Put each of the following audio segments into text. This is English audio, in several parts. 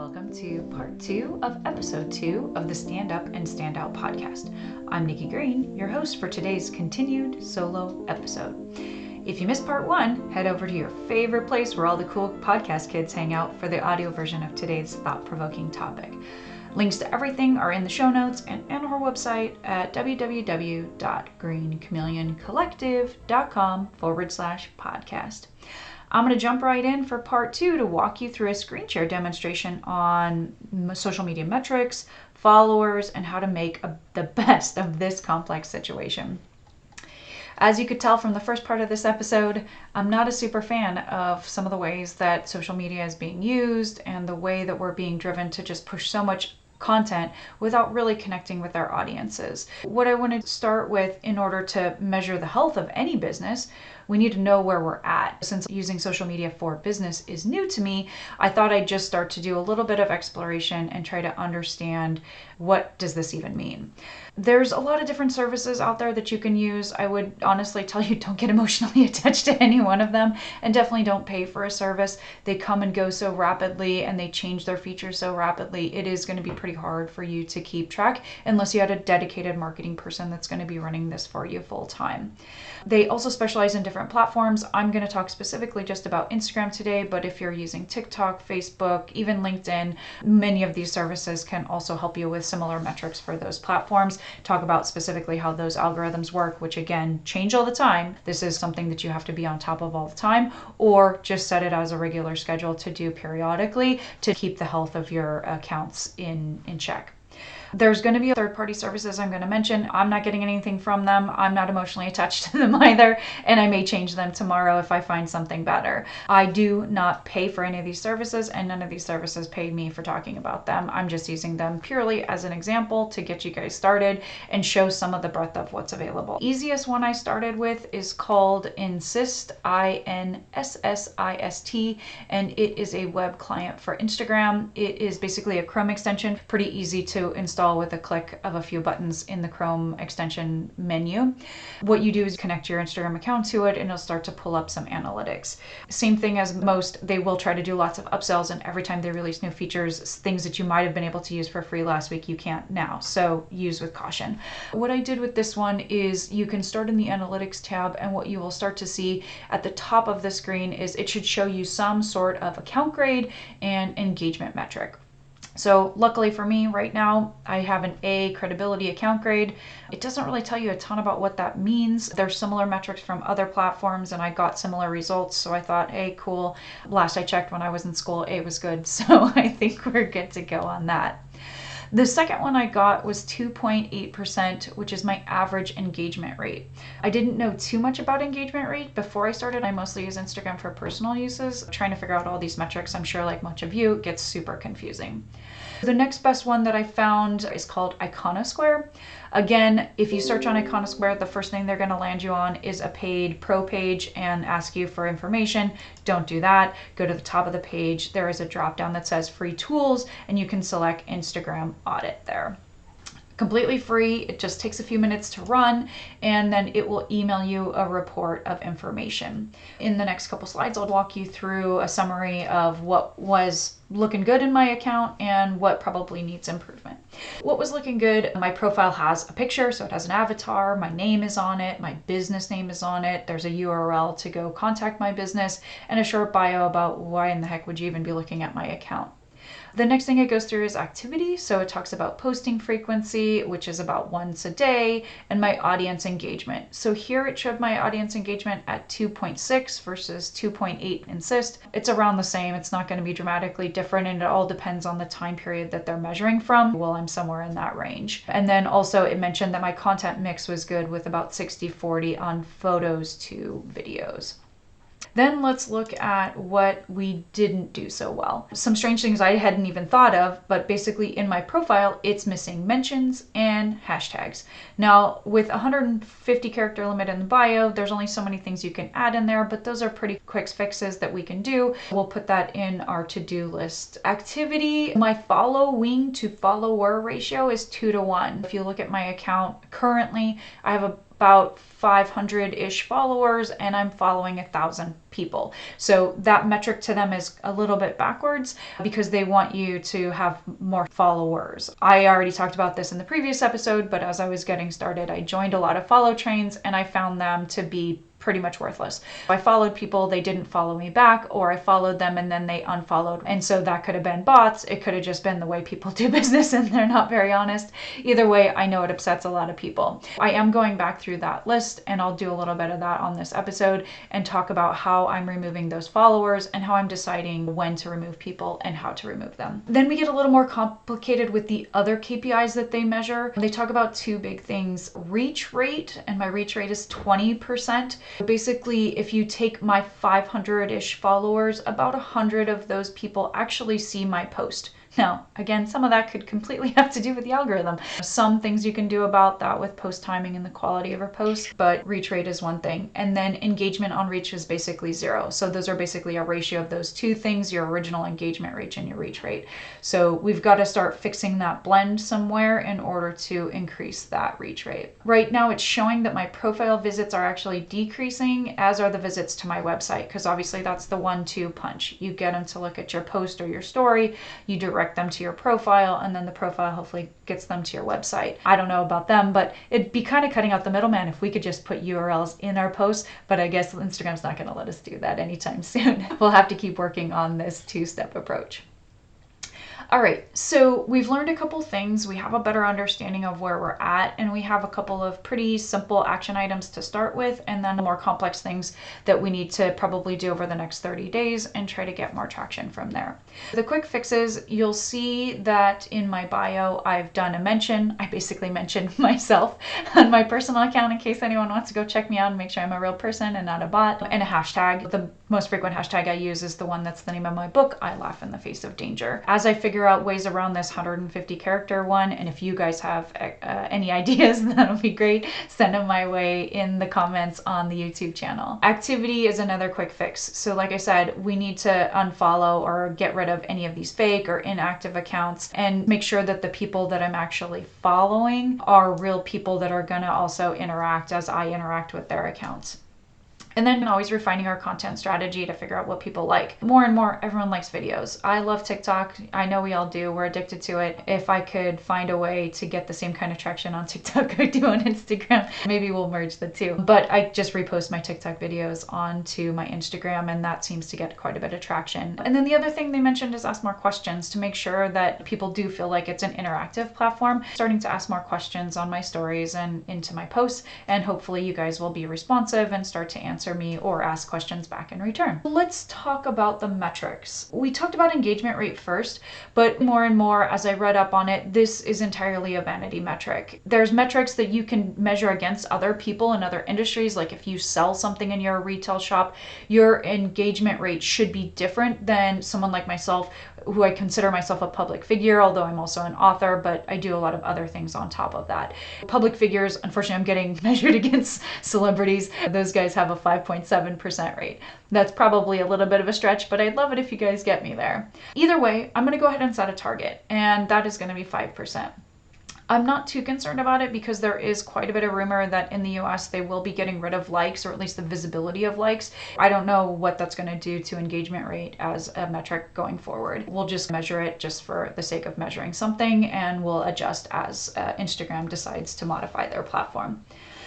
welcome to part 2 of episode 2 of the Stand Up and Stand Out podcast. I'm Nikki Green, your host for today's continued solo episode. If you missed part 1, head over to your favorite place where all the cool podcast kids hang out for the audio version of today's thought-provoking topic. Links to everything are in the show notes and on our website at www.greenchameleoncollective.com/podcast. I'm going to jump right in for part 2 to walk you through a screen share demonstration on social media metrics, followers, and how to make the best of this complex situation. As you could tell from the first part of this episode, I'm not a super fan of some of the ways that social media is being used and the way that we're being driven to just push so much content without really connecting with our audiences. What I want to start with, in order to measure the health of any business, we need to know where we're at. Since using social media for business is new to me, I thought I'd just start to do a little bit of exploration and try to understand, what does this even mean? There's a lot of different services out there that you can use. I would honestly tell you, don't get emotionally attached to any one of them, and definitely don't pay for a service. They come and go so rapidly and they change their features so rapidly. It is going to be pretty hard for you to keep track unless you had a dedicated marketing person that's going to be running this for you full time. They also specialize in different platforms. I'm going to talk specifically just about Instagram today, but if you're using TikTok, Facebook, even LinkedIn, many of these services can also help you with similar metrics for those platforms. Talk about specifically how those algorithms work, which again, change all the time. This is something that you have to be on top of all the time, or just set it as a regular schedule to do periodically to keep the health of your accounts in check. There's going to be third-party services I'm going to mention. I'm not getting anything from them. I'm not emotionally attached to them either, and I may change them tomorrow if I find something better. I do not pay for any of these services, and none of these services pay me for talking about them. I'm just using them purely as an example to get you guys started and show some of the breadth of what's available. Easiest one I started with is called Inssist, Inssist, and it is a web client for Instagram. It is basically a Chrome extension, pretty easy to install with a click of a few buttons in the Chrome extension menu. What you do is connect your Instagram account to it and it'll start to pull up some analytics. Same thing as most, they will try to do lots of upsells, and every time they release new features, things that you might have been able to use for free last week, you can't now. So use with caution. What I did with this one is you can start in the analytics tab, and what you will start to see at the top of the screen is it should show you some sort of account grade and engagement metric. So luckily for me right now, I have an A credibility account grade. It doesn't really tell you a ton about what that means. There's similar metrics from other platforms and I got similar results. So I thought, hey, cool. Last I checked when I was in school, A was good. So I think we're good to go on that. The second one I got was 2.8%, which is my average engagement rate. I didn't know too much about engagement rate before I started. I mostly use Instagram for personal uses. Trying to figure out all these metrics, I'm sure like much of you, it gets super confusing. The next best one that I found is called Iconosquare. Again, if you search on Iconosquare, the first thing they're going to land you on is a paid pro page and ask you for information. Don't do that. Go to the top of the page. There is a drop down that says free tools, and you can select Instagram audit there. Completely free. It just takes a few minutes to run, and then it will email you a report of information. In the next couple slides, I'll walk you through a summary of what was looking good in my account and what probably needs improvement. What was looking good, my profile has a picture, so it has an avatar, my name is on it, my business name is on it, there's a URL to go contact my business, and a short bio about why in the heck would you even be looking at my account. The next thing it goes through is activity. So it talks about posting frequency, which is about once a day, and my audience engagement. So here it showed my audience engagement at 2.6 versus 2.8 Inssist. It's around the same. It's not going to be dramatically different, and it all depends on the time period that they're measuring from. Well, I'm somewhere in that range. And then also it mentioned that my content mix was good with about 60-40 on photos to videos. Then let's look at what we didn't do so well. Some strange things I hadn't even thought of, but basically in my profile, it's missing mentions and hashtags. Now, with 150 character limit in the bio, there's only so many things you can add in there, but those are pretty quick fixes that we can do. We'll put that in our to-do list. Activity, my following to follower ratio is 2 to 1. If you look at my account currently, I have about about 500-ish followers and I'm following 1,000 people. So that metric to them is a little bit backwards because they want you to have more followers. I already talked about this in the previous episode, but as I was getting started, I joined a lot of follow trains and I found them to be pretty much worthless. I followed people, they didn't follow me back, or I followed them and then they unfollowed. And so that could have been bots. It could have just been the way people do business and they're not very honest. Either way, I know it upsets a lot of people. I am going back through that list and I'll do a little bit of that on this episode and talk about how I'm removing those followers and how I'm deciding when to remove people and how to remove them. Then we get a little more complicated with the other KPIs that they measure. They talk about two big things: reach rate, and my reach rate is 20%. Basically, if you take my 500-ish followers, about 100 of those people actually see my post. Now, again, some of that could completely have to do with the algorithm. Some things you can do about that with post timing and the quality of a post, but reach rate is one thing. And then engagement on reach is basically 0. So those are basically a ratio of those two things, your original engagement rate and your reach rate. So we've got to start fixing that blend somewhere in order to increase that reach rate. Right now it's showing that my profile visits are actually decreasing, as are the visits to my website, because obviously that's the 1-2 punch. You get them to look at your post or your story, you direct them to your profile, and then the profile hopefully gets them to your website. I don't know about them, but it'd be kind of cutting out the middleman if we could just put URLs in our posts, but I guess Instagram's not going to let us do that anytime soon. We'll have to keep working on this two-step approach. All right, so we've learned a couple things. We have a better understanding of where we're at, and we have a couple of pretty simple action items to start with, and then the more complex things that we need to probably do over the next 30 days and try to get more traction from there. The quick fixes, you'll see that in my bio, I've done a mention. I basically mentioned myself on my personal account in case anyone wants to go check me out and make sure I'm a real person and not a bot, and a hashtag. The most frequent hashtag I use is the one that's the name of my book, I Laugh in the Face of Danger. As I figure out ways around this 150 character one, and if you guys have any ideas, that'll be great. Send them my way in the comments on the YouTube channel. Activity is another quick fix. So like I said, we need to unfollow or get rid of any of these fake or inactive accounts and make sure that the people that I'm actually following are real people that are gonna also interact as I interact with their accounts. And then always refining our content strategy to figure out what people like. More and more, everyone likes videos. I love TikTok. I know we all do. We're addicted to it. If I could find a way to get the same kind of traction on TikTok I do on Instagram, maybe we'll merge the two. But I just repost my TikTok videos onto my Instagram, and that seems to get quite a bit of traction. And then the other thing they mentioned is ask more questions to make sure that people do feel like it's an interactive platform. Starting to ask more questions on my stories and into my posts, and hopefully you guys will be responsive and start to answer me or ask questions back in return. Let's talk about the metrics. We talked about engagement rate first, but more and more as I read up on it, this is entirely a vanity metric. There's metrics that you can measure against other people in other industries. Like if you sell something in your retail shop, your engagement rate should be different than someone like myself, who I consider myself a public figure, although I'm also an author, but I do a lot of other things on top of that. Public figures, unfortunately, I'm getting measured against celebrities. Those guys have a 5.7% rate. That's probably a little bit of a stretch, but I'd love it if you guys get me there. Either way, I'm gonna go ahead and set a target, and that is gonna be 5%. I'm not too concerned about it because there is quite a bit of rumor that in the US they will be getting rid of likes, or at least the visibility of likes. I don't know what that's going to do to engagement rate as a metric going forward. We'll just measure it just for the sake of measuring something, and we'll adjust as Instagram decides to modify their platform.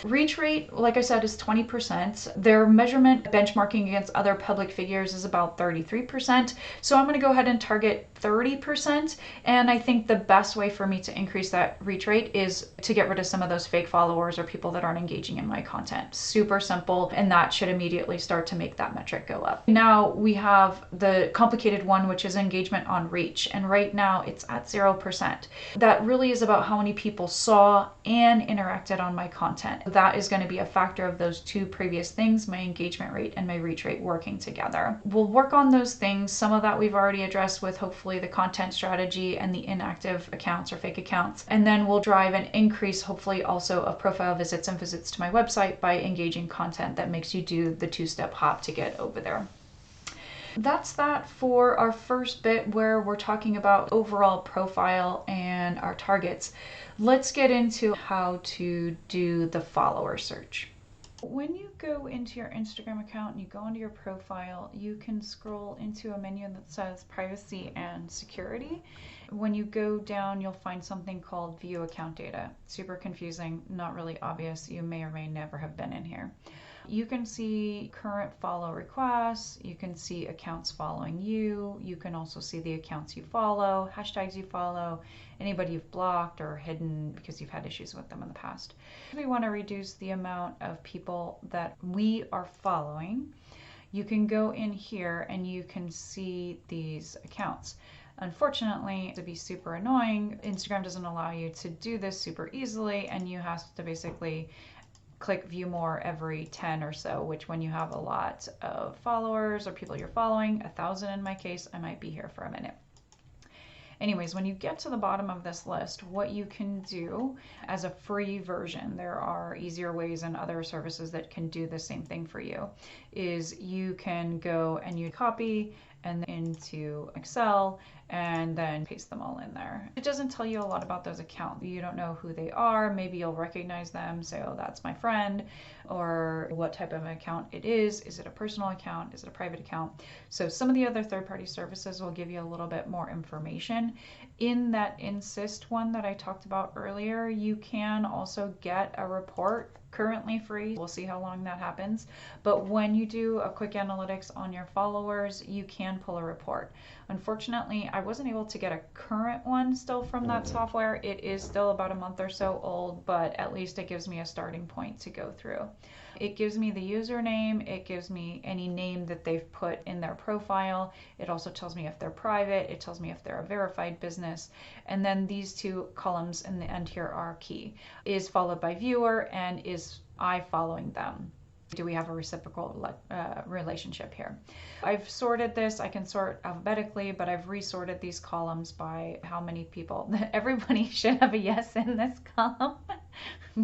Reach rate, like I said, is 20%. Their measurement benchmarking against other public figures is about 33%. So I'm going to go ahead and target 30%. And I think the best way for me to increase that reach rate is to get rid of some of those fake followers or people that aren't engaging in my content. Super simple. And that should immediately start to make that metric go up. Now we have the complicated one, which is engagement on reach. And right now it's at 0%. That really is about how many people saw and interacted on my content. That is going to be a factor of those two previous things, my engagement rate and my reach rate working together. We'll work on those things. Some of that we've already addressed with hopefully the content strategy and the inactive accounts or fake accounts. And then we'll drive an increase hopefully also of profile visits and visits to my website by engaging content that makes you do the two-step hop to get over there. That's that for our first bit where we're talking about overall profile and our targets. Let's get into how to do the follower search. When you go into your Instagram account and you go into your profile, you can scroll into a menu that says privacy and security. When you go down, you'll find something called view account data. Super confusing, not really obvious. You may or may never have been in here. You can see current follow requests, you can see accounts following you, you can also see the accounts you follow, hashtags you follow, anybody you've blocked or hidden because you've had issues with them in the past. We want to reduce the amount of people that we are following. You can go in here and you can see these accounts. Unfortunately, to be super annoying, Instagram doesn't allow you to do this super easily, and you have to basically click view more every 10 or so, which when you have a lot of followers or people you're following, 1,000 in my case, I might be here for a minute. Anyways, when you get to the bottom of this list, what you can do as a free version, there are easier ways and other services that can do the same thing for you, is you can go and you copy and into Excel and then paste them all in there. It doesn't tell you a lot about those accounts. You don't know who they are. Maybe you'll recognize them, say, oh, that's my friend, or what type of an account it is. Is it a personal account? Is it a private account? So some of the other third-party services will give you a little bit more information. In that Inssist one that I talked about earlier, you can also get a report, currently free. We'll see how long that happens. But when you do a quick analytics on your followers, you can pull a report. Unfortunately, I wasn't able to get a current one still from that software. It is still about a month or so old, but at least it gives me a starting point to go through. It gives me the username, it gives me any name that they've put in their profile. It also tells me if they're private, it tells me if they're a verified business. And then these two columns in the end here are key. Is followed by viewer and is I following them? Do we have a reciprocal relationship here? I've sorted this. I can sort alphabetically, but I've resorted these columns by how many people. Everybody should have a yes in this column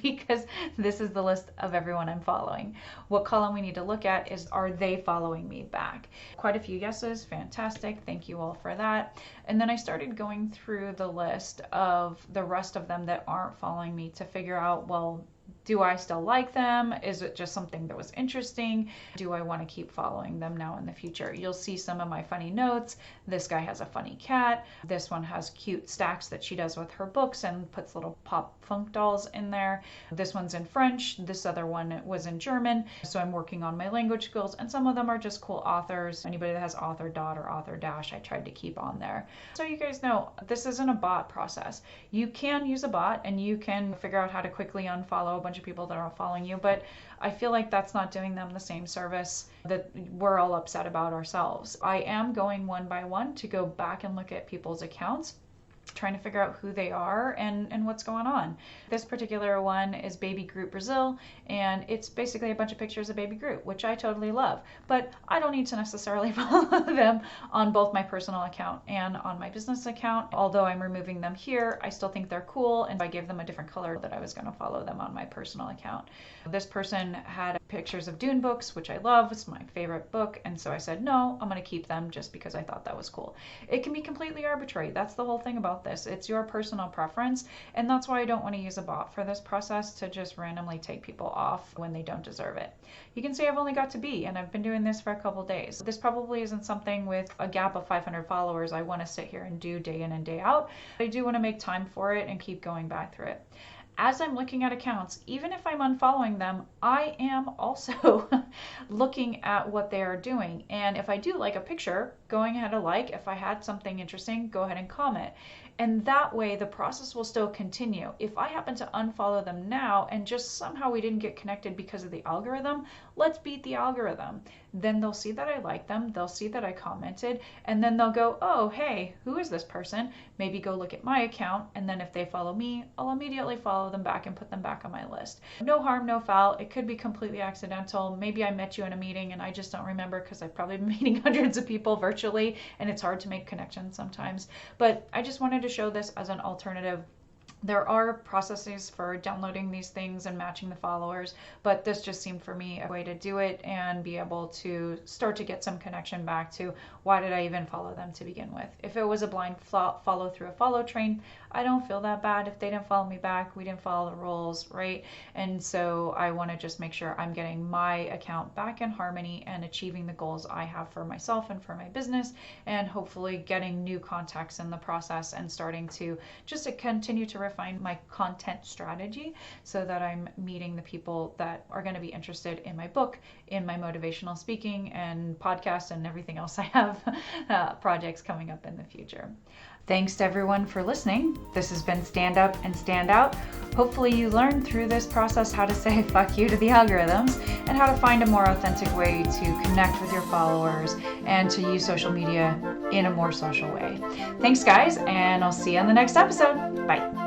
because this is the list of everyone I'm following. What column we need to look at is, are they following me back? Quite a few yeses. Fantastic. Thank you all for that. And then I started going through the list of the rest of them that aren't following me to figure out, well, do I still like them? Is it just something that was interesting? Do I want to keep following them now in the future? You'll see some of my funny notes. This guy has a funny cat. This one has cute stacks that she does with her books and puts little pop funk dolls in there. This one's in French. This other one was in German. So I'm working on my language skills, and some of them are just cool authors. Anybody that has author dot or author dash, I tried to keep on there. So you guys know, this isn't a bot process. You can use a bot and you can figure out how to quickly unfollow a bunch of people that are following you, but I feel like that's not doing them the same service that we're all upset about ourselves. I am going one by one to go back and look at people's accounts, trying to figure out who they are and what's going on. This particular one is Baby Groot Brazil, and it's basically a bunch of pictures of Baby Groot, which I totally love. But I don't need to necessarily follow them on both my personal account and on my business account. Although I'm removing them here, I still think they're cool, and if I gave them a different color, that I was going to follow them on my personal account. This person had pictures of Dune books, which I love. It's my favorite book, and so I said, no, I'm going to keep them just because I thought that was cool. It can be completely arbitrary. That's the whole thing about this. It's your personal preference, and that's why I don't want to use a bot for this process to just randomly take people off when they don't deserve it. You can see I've only got to B, and I've been doing this for a couple days. This probably isn't something with a gap of 500 followers I want to sit here and do day in and day out. I do want to make time for it and keep going back through it. As I'm looking at accounts, even if I'm unfollowing them, I am also looking at what they are doing. And if I do like a picture, going ahead and like. If I had something interesting, go ahead and comment. And that way the process will still continue. If I happen to unfollow them now and just somehow we didn't get connected because of the algorithm, let's beat the algorithm. Then they'll see that I like them, they'll see that I commented, and then they'll go, oh, hey, who is this person? Maybe go look at my account, and then if they follow me, I'll immediately follow them back and put them back on my list. No harm, no foul. It could be completely accidental. Maybe I met you in a meeting and I just don't remember because I've probably been meeting hundreds of people virtually and it's hard to make connections sometimes. But I just wanted to show this as an alternative There are processes for downloading these things and matching the followers, but this just seemed for me a way to do it and be able to start to get some connection back to why did I even follow them to begin with. If it was a blind follow through a follow train, I don't feel that bad. If they didn't follow me back, we didn't follow the rules, right? And so I want to just make sure I'm getting my account back in harmony and achieving the goals I have for myself and for my business, and hopefully getting new contacts in the process and starting to just to continue to refine my content strategy so that I'm meeting the people that are going to be interested in my book, in my motivational speaking and podcast, and everything else I have projects coming up in the future. Thanks to everyone for listening. This has been Stand Up and Stand Out. Hopefully you learned through this process how to say fuck you to the algorithms and how to find a more authentic way to connect with your followers and to use social media in a more social way. Thanks guys, and I'll see you on the next episode. Bye.